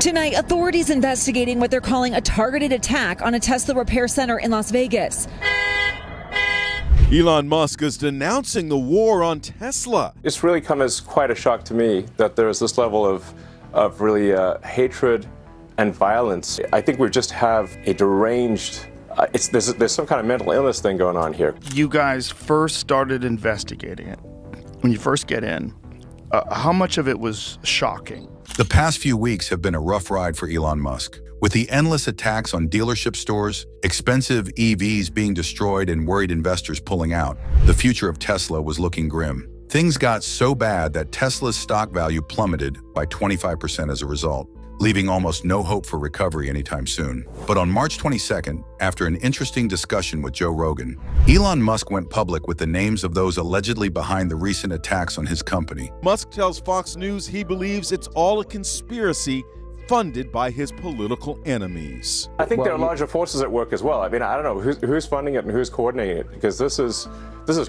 Tonight, authorities investigating what they're calling a targeted attack on a Tesla repair center in Las Vegas. Elon Musk is denouncing the war on Tesla. It's really come as quite a shock to me that there's this level of really hatred and violence. I think we just have a deranged, there's some kind of mental illness thing going on here. You guys first started investigating it. When you first get in, how much of it was shocking? The past few weeks have been a rough ride for Elon Musk. With the endless attacks on dealership stores, expensive EVs being destroyed, and worried investors pulling out, the future of Tesla was looking grim. Things got so bad that Tesla's stock value plummeted by 25% as a result, leaving almost no hope for recovery anytime soon. But on March 22nd, after an interesting discussion with Joe Rogan, Elon Musk went public with the names of those allegedly behind the recent attacks on his company. Musk tells Fox News he believes it's all a conspiracy funded by his political enemies. I think there are larger forces at work as well. I mean, I don't know who's funding it and who's coordinating it, because this is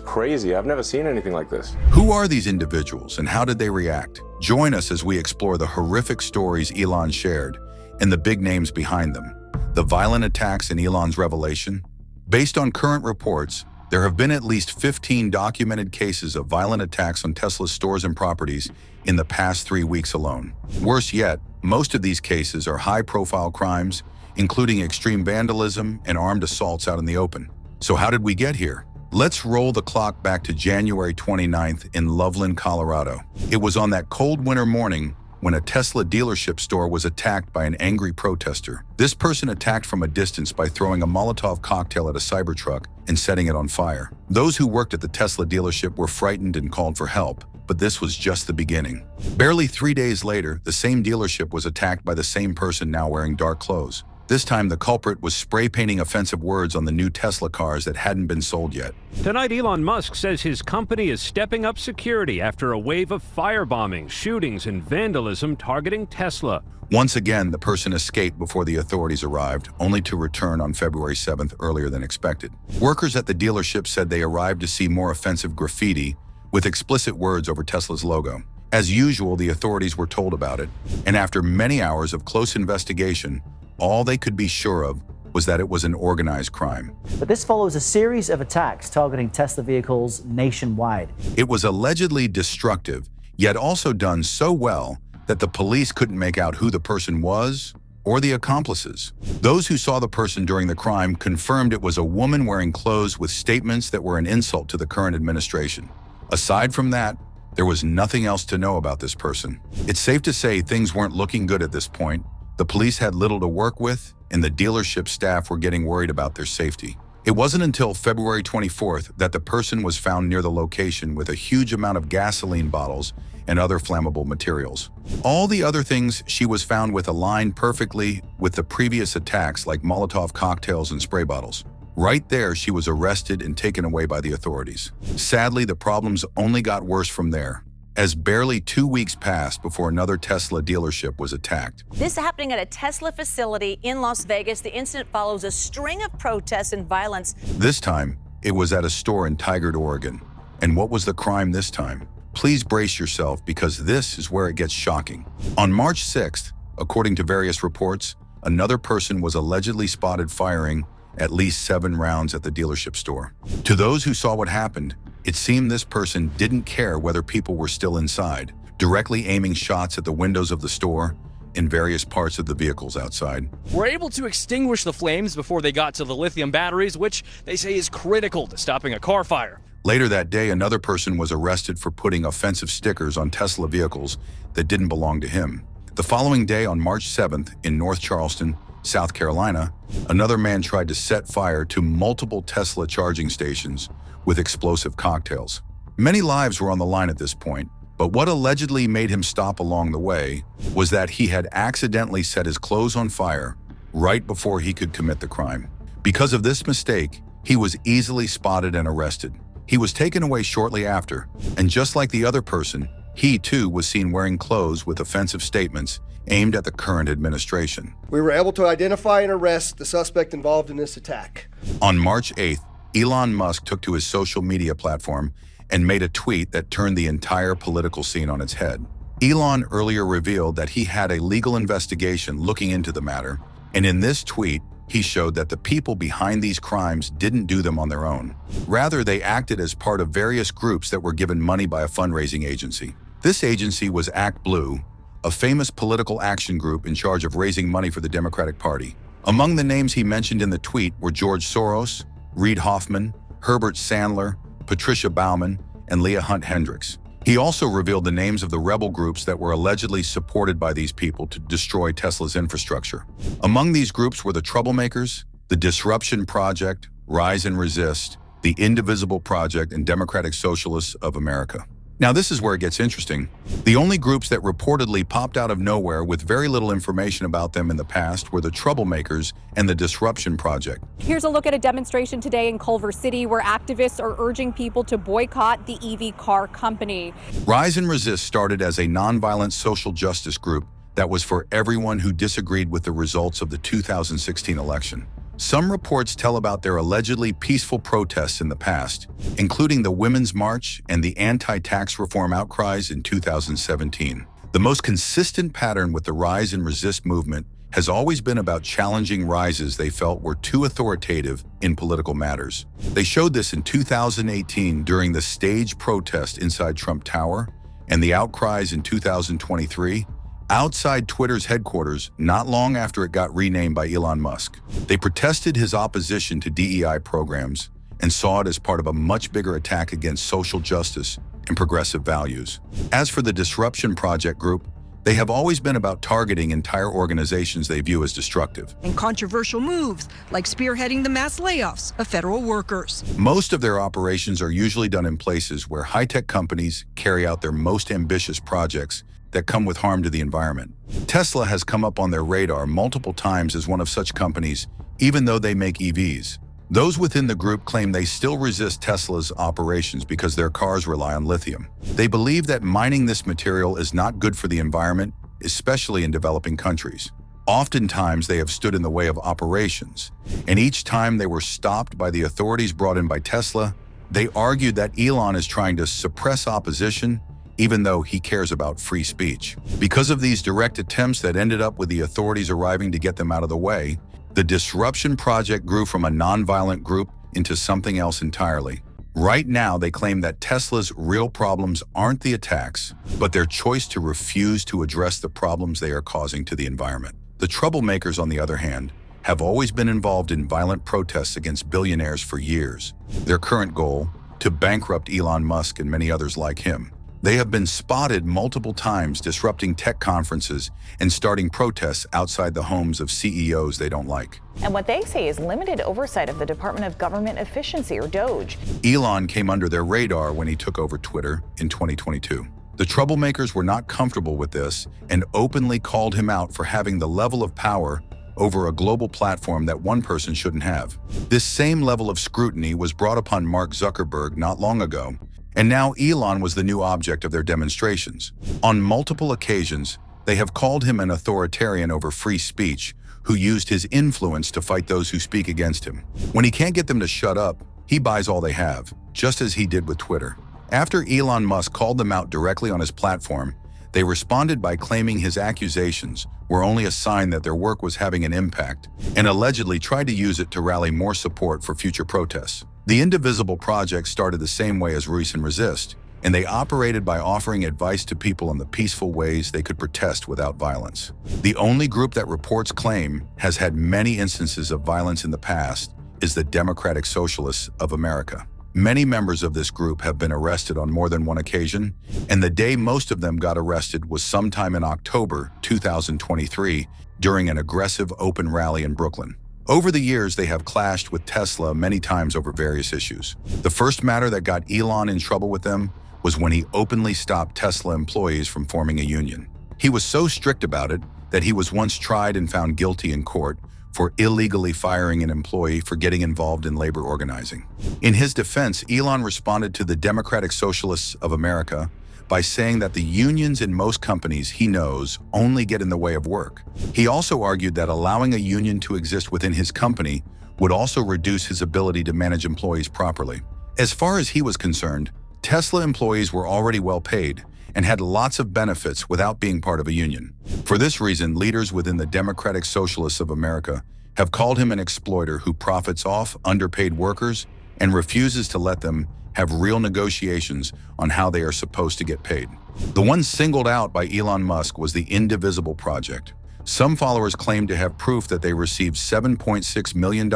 crazy. I've never seen anything like this. Who are these individuals and how did they react? Join us as we explore the horrific stories Elon shared and the big names behind them. The violent attacks in Elon's revelation. Based on current reports, there have been at least 15 documented cases of violent attacks on Tesla's stores and properties in the past 3 weeks alone. Worse yet, most of these cases are high-profile crimes, including extreme vandalism and armed assaults out in the open. So how did we get here? Let's roll the clock back to January 29th in Loveland, Colorado. It was on that cold winter morning when a Tesla dealership store was attacked by an angry protester. This person attacked from a distance by throwing a Molotov cocktail at a Cybertruck and setting it on fire. Those who worked at the Tesla dealership were frightened and called for help, but this was just the beginning. Barely 3 days later, the same dealership was attacked by the same person now wearing dark clothes. This time, the culprit was spray painting offensive words on the new Tesla cars that hadn't been sold yet. Tonight, Elon Musk says his company is stepping up security after a wave of firebombings, shootings, and vandalism targeting Tesla. Once again, the person escaped before the authorities arrived, only to return on February 7th earlier than expected. Workers at the dealership said they arrived to see more offensive graffiti with explicit words over Tesla's logo. As usual, the authorities were told about it, and after many hours of close investigation, all they could be sure of was that it was an organized crime. But this follows a series of attacks targeting Tesla vehicles nationwide. It was allegedly destructive, yet also done so well that the police couldn't make out who the person was or the accomplices. Those who saw the person during the crime confirmed it was a woman wearing clothes with statements that were an insult to the current administration. Aside from that, there was nothing else to know about this person. It's safe to say things weren't looking good at this point. The police had little to work with, and the dealership staff were getting worried about their safety. It wasn't until February 24th that the person was found near the location with a huge amount of gasoline bottles and other flammable materials. All the other things she was found with aligned perfectly with the previous attacks, like Molotov cocktails and spray bottles. Right there, she was arrested and taken away by the authorities. Sadly, the problems only got worse from there, as barely 2 weeks passed before another Tesla dealership was attacked. This happening at a Tesla facility in Las Vegas. The incident follows a string of protests and violence. This time, it was at a store in Tigard, Oregon. And what was the crime this time? Please brace yourself, because this is where it gets shocking. On March 6th, according to various reports, another person was allegedly spotted firing at least 7 rounds at the dealership store. To those who saw what happened, it seemed this person didn't care whether people were still inside, directly aiming shots at the windows of the store and various parts of the vehicles outside. We're able to extinguish the flames before they got to the lithium batteries, which they say is critical to stopping a car fire. Later that day, another person was arrested for putting offensive stickers on Tesla vehicles that didn't belong to him. The following day, on March 7th, in North Charleston, South Carolina, another man tried to set fire to multiple Tesla charging stations with explosive cocktails. Many lives were on the line at this point, but what allegedly made him stop along the way was that he had accidentally set his clothes on fire right before he could commit the crime. Because of this mistake, he was easily spotted and arrested. He was taken away shortly after, and just like the other person, he too was seen wearing clothes with offensive statements aimed at the current administration. We were able to identify and arrest the suspect involved in this attack. On March 8th, Elon Musk took to his social media platform and made a tweet that turned the entire political scene on its head. Elon earlier revealed that he had a legal investigation looking into the matter, and in this tweet, he showed that the people behind these crimes didn't do them on their own. Rather, they acted as part of various groups that were given money by a fundraising agency. This agency was Act Blue, a famous political action group in charge of raising money for the Democratic Party. Among the names he mentioned in the tweet were George Soros, Reid Hoffman, Herbert Sandler, Patricia Baumann, and Leah Hunt Hendricks. He also revealed the names of the rebel groups that were allegedly supported by these people to destroy Tesla's infrastructure. Among these groups were the Troublemakers, the Disruption Project, Rise and Resist, the Indivisible Project, and Democratic Socialists of America. Now, this is where it gets interesting. The only groups that reportedly popped out of nowhere with very little information about them in the past were the Troublemakers and the Disruption Project. Here's a look at a demonstration today in Culver City where activists are urging people to boycott the EV car company. Rise and Resist started as a nonviolent social justice group that was for everyone who disagreed with the results of the 2016 election. Some reports tell about their allegedly peaceful protests in the past, including the Women's March and the anti-tax reform outcries in 2017. The most consistent pattern with the Rise and Resist movement has always been about challenging rises they felt were too authoritative in political matters. They showed this in 2018 during the staged protest inside Trump Tower and the outcries in 2023 outside Twitter's headquarters not long after it got renamed by Elon Musk. They protested his opposition to DEI programs and saw it as part of a much bigger attack against social justice and progressive values. As for the Disruption Project group, they have always been about targeting entire organizations they view as destructive. And controversial moves, like spearheading the mass layoffs of federal workers. Most of their operations are usually done in places where high-tech companies carry out their most ambitious projects that come with harm to the environment. Tesla has come up on their radar multiple times as one of such companies, even though they make EVs. Those within the group claim they still resist Tesla's operations because their cars rely on lithium. They believe that mining this material is not good for the environment, especially in developing countries. Oftentimes, they have stood in the way of operations, and each time they were stopped by the authorities brought in by Tesla, they argued that Elon is trying to suppress opposition even though he cares about free speech. Because of these direct attempts that ended up with the authorities arriving to get them out of the way, the Disruption Project grew from a nonviolent group into something else entirely. Right now, they claim that Tesla's real problems aren't the attacks, but their choice to refuse to address the problems they are causing to the environment. The Troublemakers, on the other hand, have always been involved in violent protests against billionaires for years. Their current goal, to bankrupt Elon Musk and many others like him. They have been spotted multiple times disrupting tech conferences and starting protests outside the homes of CEOs they don't like. And what they say is limited oversight of the Department of Government Efficiency, or DOGE. Elon came under their radar when he took over Twitter in 2022. The Troublemakers were not comfortable with this and openly called him out for having the level of power over a global platform that one person shouldn't have. This same level of scrutiny was brought upon Mark Zuckerberg not long ago, and now Elon was the new object of their demonstrations. On multiple occasions, they have called him an authoritarian over free speech, who used his influence to fight those who speak against him. When he can't get them to shut up, he buys all they have, just as he did with Twitter. After Elon Musk called them out directly on his platform, they responded by claiming his accusations were only a sign that their work was having an impact, and allegedly tried to use it to rally more support for future protests. The Indivisible Project started the same way as Rise and Resist, and they operated by offering advice to people on the peaceful ways they could protest without violence. The only group that reports claim has had many instances of violence in the past is the Democratic Socialists of America. Many members of this group have been arrested on more than one occasion, and the day most of them got arrested was sometime in October 2023 during an aggressive open rally in Brooklyn. Over the years, they have clashed with Tesla many times over various issues. The first matter that got Elon in trouble with them was when he openly stopped Tesla employees from forming a union. He was so strict about it that he was once tried and found guilty in court for illegally firing an employee for getting involved in labor organizing. In his defense, Elon responded to the Democratic Socialists of America by saying that the unions in most companies he knows only get in the way of work. He also argued that allowing a union to exist within his company would also reduce his ability to manage employees properly. As far as he was concerned, Tesla employees were already well paid, and had lots of benefits without being part of a union. For this reason, leaders within the Democratic Socialists of America have called him an exploiter who profits off underpaid workers and refuses to let them have real negotiations on how they are supposed to get paid. The one singled out by Elon Musk was the Indivisible Project. Some followers claim to have proof that they received $7.6 million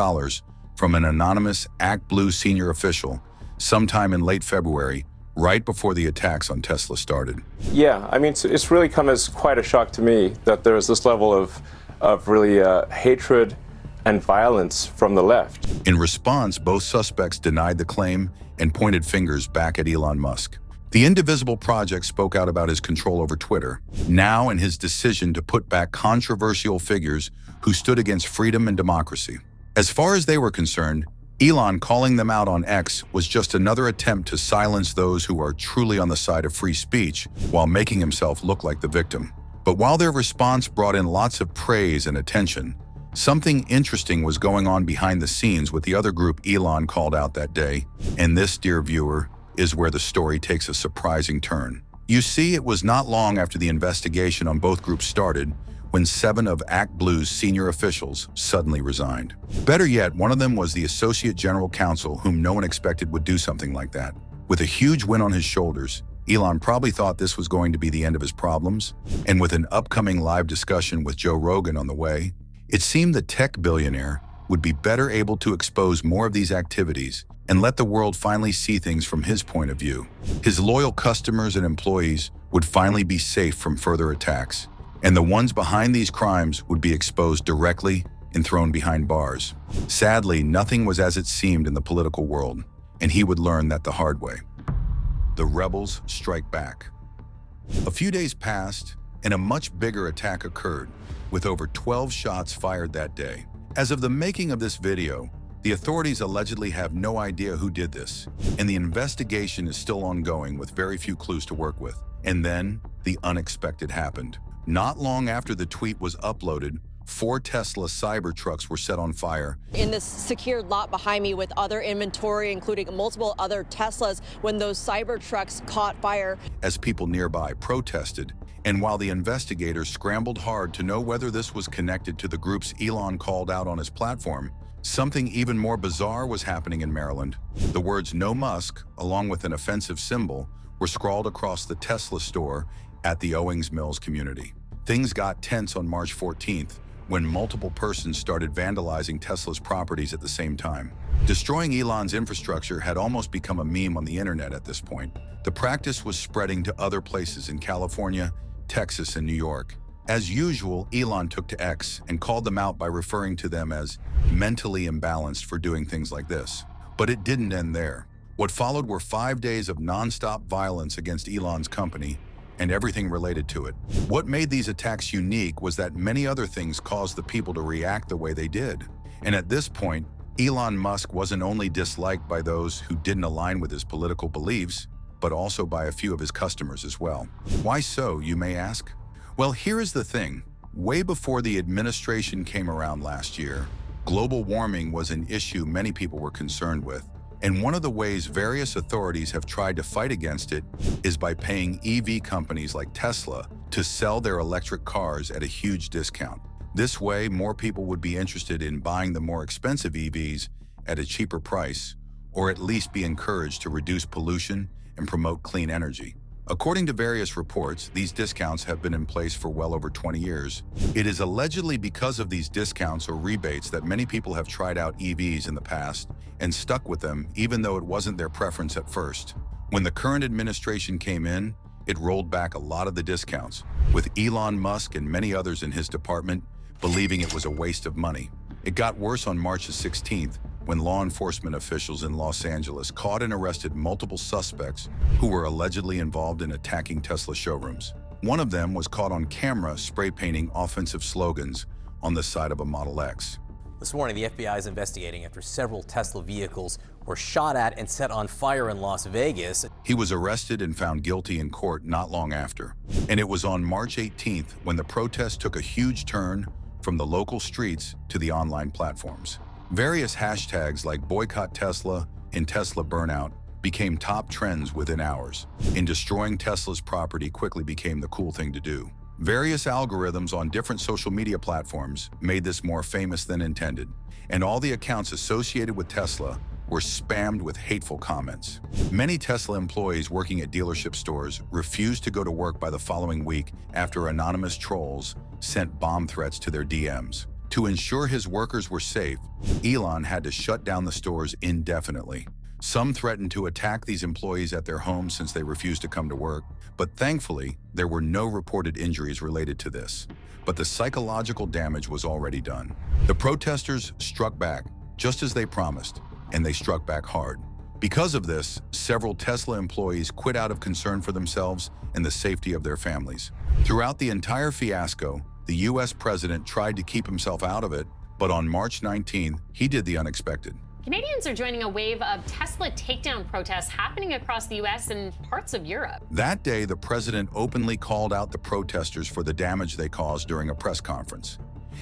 from an anonymous ActBlue senior official sometime in late February, right before the attacks on Tesla started. Yeah, I mean, it's really come as quite a shock to me that there's this level of really hatred and violence from the left. In response, both suspects denied the claim and pointed fingers back at Elon Musk. The Indivisible Project spoke out about his control over Twitter, now in his decision to put back controversial figures who stood against freedom and democracy. As far as they were concerned, Elon calling them out on X was just another attempt to silence those who are truly on the side of free speech while making himself look like the victim. But while their response brought in lots of praise and attention, something interesting was going on behind the scenes with the other group Elon called out that day, and this, dear viewer, is where the story takes a surprising turn. You see, it was not long after the investigation on both groups started when 7 of ActBlue's senior officials suddenly resigned. Better yet, one of them was the Associate General Counsel, whom no one expected would do something like that. With a huge win on his shoulders, Elon probably thought this was going to be the end of his problems, and with an upcoming live discussion with Joe Rogan on the way, it seemed the tech billionaire would be better able to expose more of these activities and let the world finally see things from his point of view. His loyal customers and employees would finally be safe from further attacks, and the ones behind these crimes would be exposed directly and thrown behind bars. Sadly, nothing was as it seemed in the political world, and he would learn that the hard way. The rebels strike back. A few days passed, and a much bigger attack occurred, with over 12 shots fired that day. As of the making of this video, the authorities allegedly have no idea who did this, and the investigation is still ongoing with very few clues to work with. And then, the unexpected happened. Not long after the tweet was uploaded, 4 Tesla Cybertrucks were set on fire. In this secured lot behind me with other inventory, including multiple other Teslas, when those Cybertrucks caught fire. As people nearby protested, and while the investigators scrambled hard to know whether this was connected to the groups Elon called out on his platform, something even more bizarre was happening in Maryland. The words "No Musk," along with an offensive symbol, were scrawled across the Tesla store at the Owings Mills community. Things got tense on March 14th when multiple persons started vandalizing Tesla's properties at the same time. Destroying Elon's infrastructure had almost become a meme on the internet at this point. The practice was spreading to other places in California, Texas, and New York. As usual, Elon took to X and called them out by referring to them as mentally imbalanced for doing things like this. But it didn't end there. What followed were 5 days of nonstop violence against Elon's company and everything related to it. What made these attacks unique was that many other things caused the people to react the way they did. And at this point, Elon Musk wasn't only disliked by those who didn't align with his political beliefs, but also by a few of his customers as well. Why so, you may ask? Well, here is the thing. Way before the administration came around last year, global warming was an issue many people were concerned with. And one of the ways various authorities have tried to fight against it is by paying EV companies like Tesla to sell their electric cars at a huge discount. This way, more people would be interested in buying the more expensive EVs at a cheaper price, or at least be encouraged to reduce pollution and promote clean energy. According to various reports, these discounts have been in place for well over 20 years. It is allegedly because of these discounts or rebates that many people have tried out EVs in the past and stuck with them even though it wasn't their preference at first. When the current administration came in, it rolled back a lot of the discounts, with Elon Musk and many others in his department believing it was a waste of money. It got worse on March 16th when law enforcement officials in Los Angeles caught and arrested multiple suspects who were allegedly involved in attacking Tesla showrooms. One of them was caught on camera spray painting offensive slogans on the side of a Model X. This morning, the FBI is investigating after several Tesla vehicles were shot at and set on fire in Las Vegas. He was arrested and found guilty in court not long after. And it was on March 18th when the protest took a huge turn from the local streets to the online platforms. Various hashtags like Boycott Tesla and Tesla Burnout became top trends within hours, and destroying Tesla's property quickly became the cool thing to do. Various algorithms on different social media platforms made this more famous than intended, and all the accounts associated with Tesla were spammed with hateful comments. Many Tesla employees working at dealership stores refused to go to work by the following week after anonymous trolls sent bomb threats to their DMs. To ensure his workers were safe, Elon had to shut down the stores indefinitely. Some threatened to attack these employees at their homes since they refused to come to work, but thankfully, there were no reported injuries related to this. But the psychological damage was already done. The protesters struck back, just as they promised, and they struck back hard. Because of this, several Tesla employees quit out of concern for themselves and the safety of their families. Throughout the entire fiasco, the US president tried to keep himself out of it, but on March 19th, he did the unexpected. Canadians are joining a wave of Tesla takedown protests happening across the US and parts of Europe. That day, the president openly called out the protesters for the damage they caused during a press conference.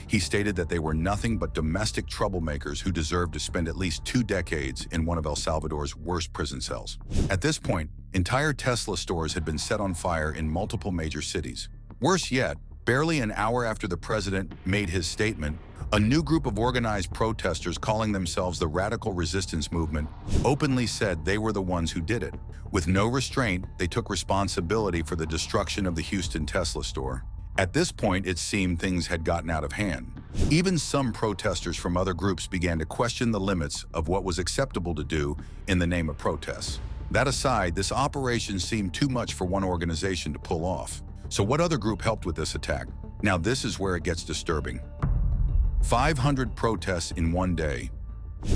He stated that they were nothing but domestic troublemakers who deserved to spend at least 2 decades in one of El Salvador's worst prison cells. At this point, entire Tesla stores had been set on fire in multiple major cities. Worse yet, barely an hour after the president made his statement, a new group of organized protesters calling themselves the Radical Resistance Movement openly said they were the ones who did it. With no restraint, they took responsibility for the destruction of the Houston Tesla store. At this point, it seemed things had gotten out of hand. Even some protesters from other groups began to question the limits of what was acceptable to do in the name of protests. That aside, this operation seemed too much for one organization to pull off. So what other group helped with this attack? Now this is where it gets disturbing. 500 protests in one day.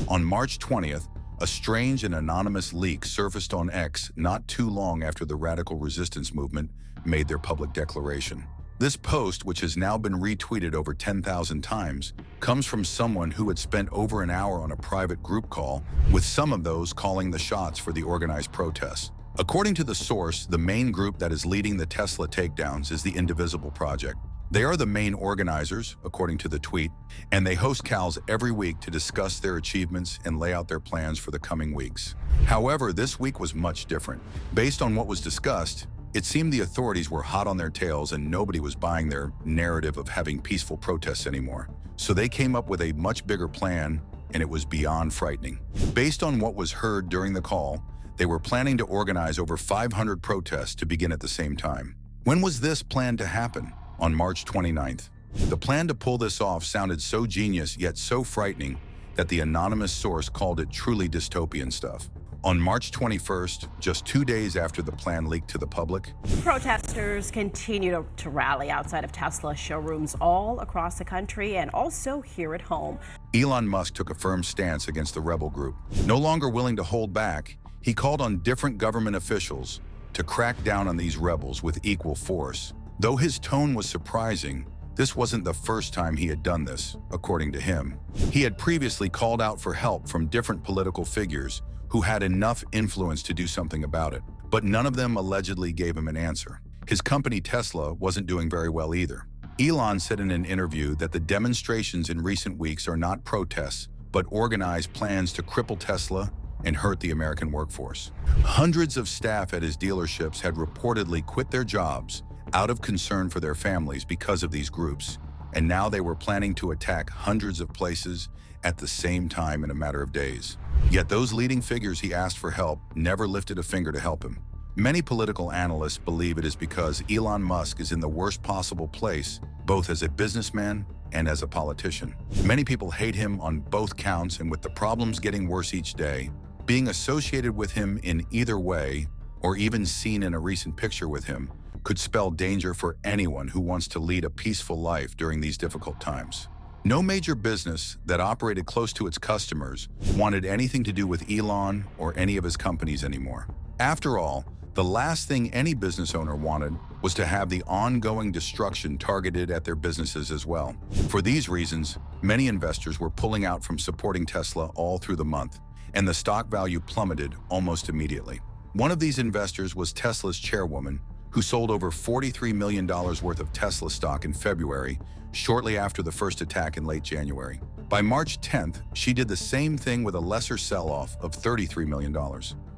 On March 20th, a strange and anonymous leak surfaced on X not too long after the Radical Resistance Movement made their public declaration. This post, which has now been retweeted over 10,000 times, comes from someone who had spent over an hour on a private group call, with some of those calling the shots for the organized protests. According to the source, the main group that is leading the Tesla takedowns is the Indivisible Project. They are the main organizers, according to the tweet, and they host calls every week to discuss their achievements and lay out their plans for the coming weeks. However, this week was much different. Based on what was discussed, it seemed the authorities were hot on their tails and nobody was buying their narrative of having peaceful protests anymore. So they came up with a much bigger plan, and it was beyond frightening. Based on what was heard during the call, they were planning to organize over 500 protests to begin at the same time. When was this planned to happen? On March 29th. The plan to pull this off sounded so genius yet so frightening that the anonymous source called it truly dystopian stuff. On March 21st, just 2 days after the plan leaked to the public, protesters continue to rally outside of Tesla showrooms all across the country and also here at home. Elon Musk took a firm stance against the rebel group. No longer willing to hold back, he called on different government officials to crack down on these rebels with equal force. Though his tone was surprising, this wasn't the first time he had done this, according to him. He had previously called out for help from different political figures who had enough influence to do something about it, but none of them allegedly gave him an answer. His company Tesla wasn't doing very well either. Elon said in an interview that the demonstrations in recent weeks are not protests, but organized plans to cripple Tesla and hurt the American workforce. Hundreds of staff at his dealerships had reportedly quit their jobs out of concern for their families because of these groups, and now they were planning to attack hundreds of places at the same time in a matter of days. Yet those leading figures he asked for help never lifted a finger to help him. Many political analysts believe it is because Elon Musk is in the worst possible place, both as a businessman and as a politician. Many people hate him on both counts, and with the problems getting worse each day, being associated with him in either way, or even seen in a recent picture with him, could spell danger for anyone who wants to lead a peaceful life during these difficult times. No major business that operated close to its customers wanted anything to do with Elon or any of his companies anymore. After all, the last thing any business owner wanted was to have the ongoing destruction targeted at their businesses as well. For these reasons, many investors were pulling out from supporting Tesla all through the month, and the stock value plummeted almost immediately. One of these investors was Tesla's chairwoman, who sold over $43 million worth of Tesla stock in February, shortly after the first attack in late January. By March 10th, she did the same thing with a lesser sell-off of $33 million.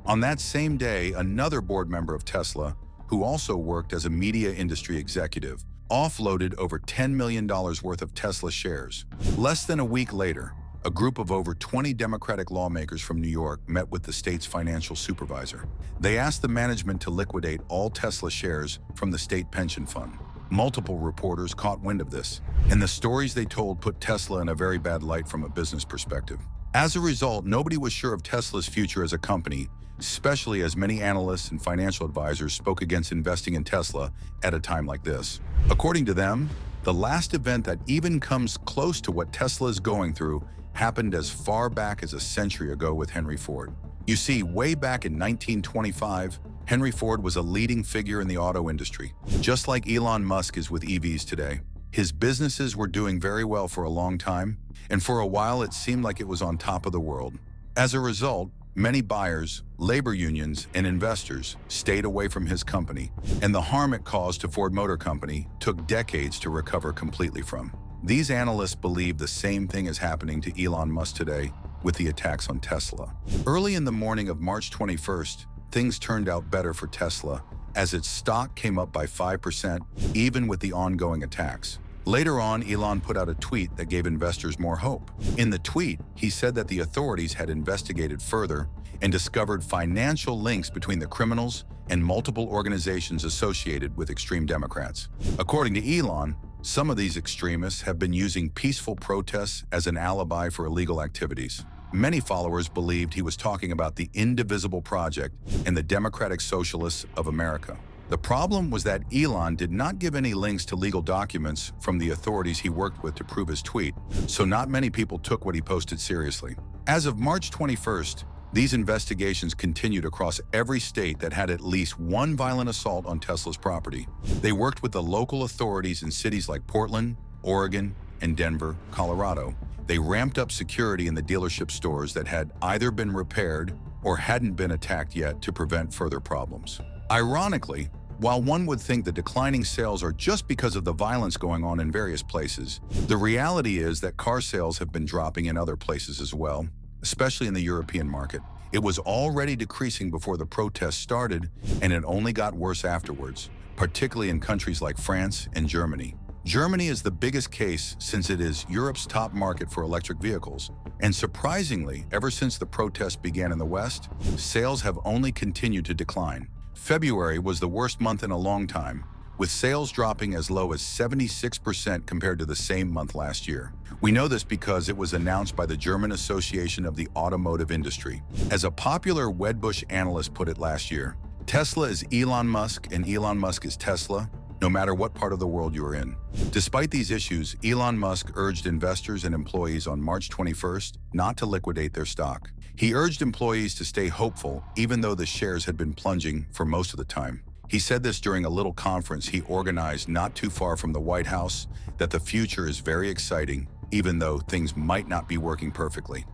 On that same day, another board member of Tesla, who also worked as a media industry executive, offloaded over $10 million worth of Tesla shares. Less than a week later, a group of over 20 Democratic lawmakers from New York met with the state's financial supervisor. They asked the management to liquidate all Tesla shares from the state pension fund. Multiple reporters caught wind of this, and the stories they told put Tesla in a very bad light from a business perspective. As a result, nobody was sure of Tesla's future as a company, especially as many analysts and financial advisors spoke against investing in Tesla at a time like this. According to them, the last event that even comes close to what Tesla is going through happened as far back as a century ago with Henry Ford. You see, way back in 1925, Henry Ford was a leading figure in the auto industry. Just like Elon Musk is with EVs today, his businesses were doing very well for a long time, and for a while it seemed like it was on top of the world. As a result, many buyers, labor unions, and investors stayed away from his company, and the harm it caused to Ford Motor Company took decades to recover completely from. These analysts believe the same thing is happening to Elon Musk today with the attacks on Tesla. Early in the morning of March 21st, things turned out better for Tesla as its stock came up by 5%, even with the ongoing attacks. Later on, Elon put out a tweet that gave investors more hope. In the tweet, he said that the authorities had investigated further and discovered financial links between the criminals and multiple organizations associated with extreme Democrats. According to Elon, some of these extremists have been using peaceful protests as an alibi for illegal activities. Many followers believed he was talking about the Indivisible Project and the Democratic Socialists of America. The problem was that Elon did not give any links to legal documents from the authorities he worked with to prove his tweet, so not many people took what he posted seriously. As of March 21st, these investigations continued across every state that had at least one violent assault on Tesla's property. They worked with the local authorities in cities like Portland, Oregon, and Denver, Colorado. They ramped up security in the dealership stores that had either been repaired or hadn't been attacked yet to prevent further problems. Ironically, while one would think the declining sales are just because of the violence going on in various places, the reality is that car sales have been dropping in other places as well, especially in the European market. It was already decreasing before the protests started, and it only got worse afterwards, particularly in countries like France and Germany. Germany is the biggest case since it is Europe's top market for electric vehicles. And surprisingly, ever since the protests began in the West, sales have only continued to decline. February was the worst month in a long time, with sales dropping as low as 76% compared to the same month last year. We know this because it was announced by the German Association of the Automotive Industry. As a popular Wedbush analyst put it last year, Tesla is Elon Musk and Elon Musk is Tesla, no matter what part of the world you are in. Despite these issues, Elon Musk urged investors and employees on March 21st not to liquidate their stock. He urged employees to stay hopeful even though the shares had been plunging for most of the time. He said this during a little conference he organized not too far from the White House, that the future is very exciting, even though things might not be working perfectly.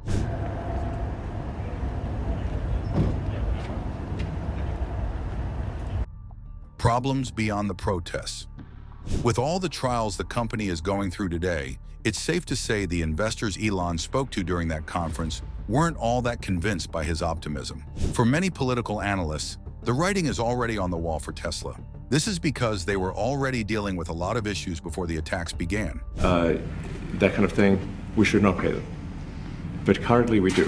Problems beyond the protests. With all the trials the company is going through today, it's safe to say the investors Elon spoke to during that conference weren't all that convinced by his optimism. For many political analysts, the writing is already on the wall for Tesla. This is because they were already dealing with a lot of issues before the attacks began. That kind of thing, we should not pay them. But currently we do,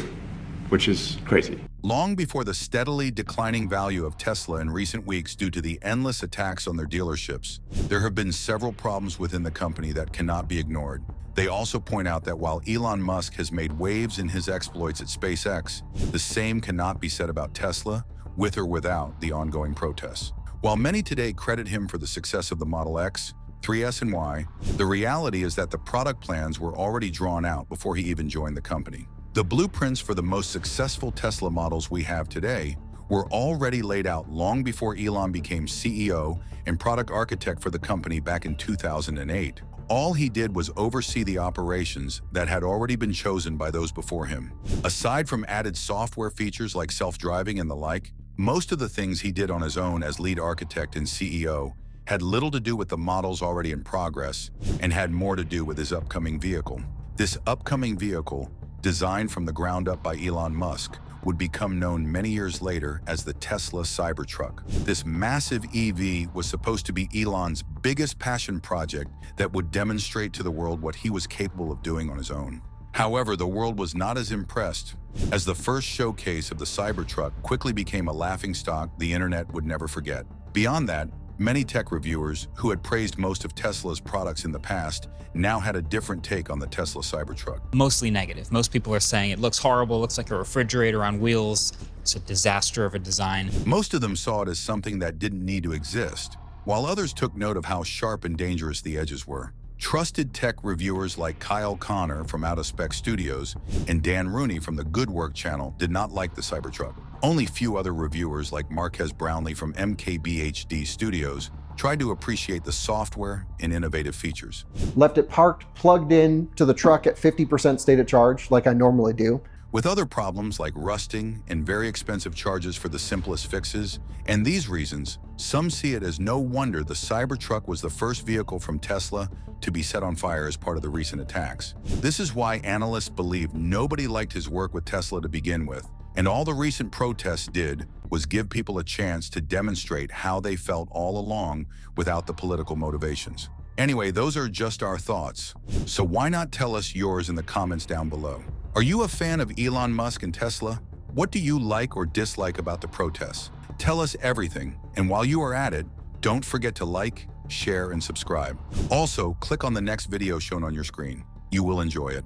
which is crazy. Long before the steadily declining value of Tesla in recent weeks due to the endless attacks on their dealerships, there have been several problems within the company that cannot be ignored. They also point out that while Elon Musk has made waves in his exploits at SpaceX, the same cannot be said about Tesla, with or without the ongoing protests. While many today credit him for the success of the Model X, 3S, and Y, the reality is that the product plans were already drawn out before he even joined the company. The blueprints for the most successful Tesla models we have today were already laid out long before Elon became CEO and product architect for the company back in 2008. All he did was oversee the operations that had already been chosen by those before him. Aside from added software features like self-driving and the like, most of the things he did on his own as lead architect and CEO had little to do with the models already in progress and had more to do with his upcoming vehicle. This upcoming vehicle, designed from the ground up by Elon Musk, would become known many years later as the Tesla Cybertruck. This massive EV was supposed to be Elon's biggest passion project that would demonstrate to the world what he was capable of doing on his own. However, the world was not as impressed, as the first showcase of the Cybertruck quickly became a laughingstock the internet would never forget. Beyond that, many tech reviewers who had praised most of Tesla's products in the past now had a different take on the Tesla Cybertruck. Mostly negative. Most people are saying it looks horrible, looks like a refrigerator on wheels, it's a disaster of a design. Most of them saw it as something that didn't need to exist, while others took note of how sharp and dangerous the edges were. Trusted tech reviewers like Kyle Connor from Out of Spec Studios and Dan Rooney from the Good Work channel did not like the Cybertruck. Only few other reviewers like Marquez Brownlee from MKBHD Studios tried to appreciate the software and innovative features. Left it parked, plugged in to the truck at 50% state of charge, like I normally do. With other problems like rusting and very expensive charges for the simplest fixes, and these reasons, some see it as no wonder the Cybertruck was the first vehicle from Tesla to be set on fire as part of the recent attacks. This is why analysts believe nobody liked his work with Tesla to begin with, and all the recent protests did was give people a chance to demonstrate how they felt all along without the political motivations. Anyway, those are just our thoughts. So why not tell us yours in the comments down below? Are you a fan of Elon Musk and Tesla? What do you like or dislike about the protests? Tell us everything, and while you are at it, don't forget to like, share, and subscribe. Also, click on the next video shown on your screen. You will enjoy it.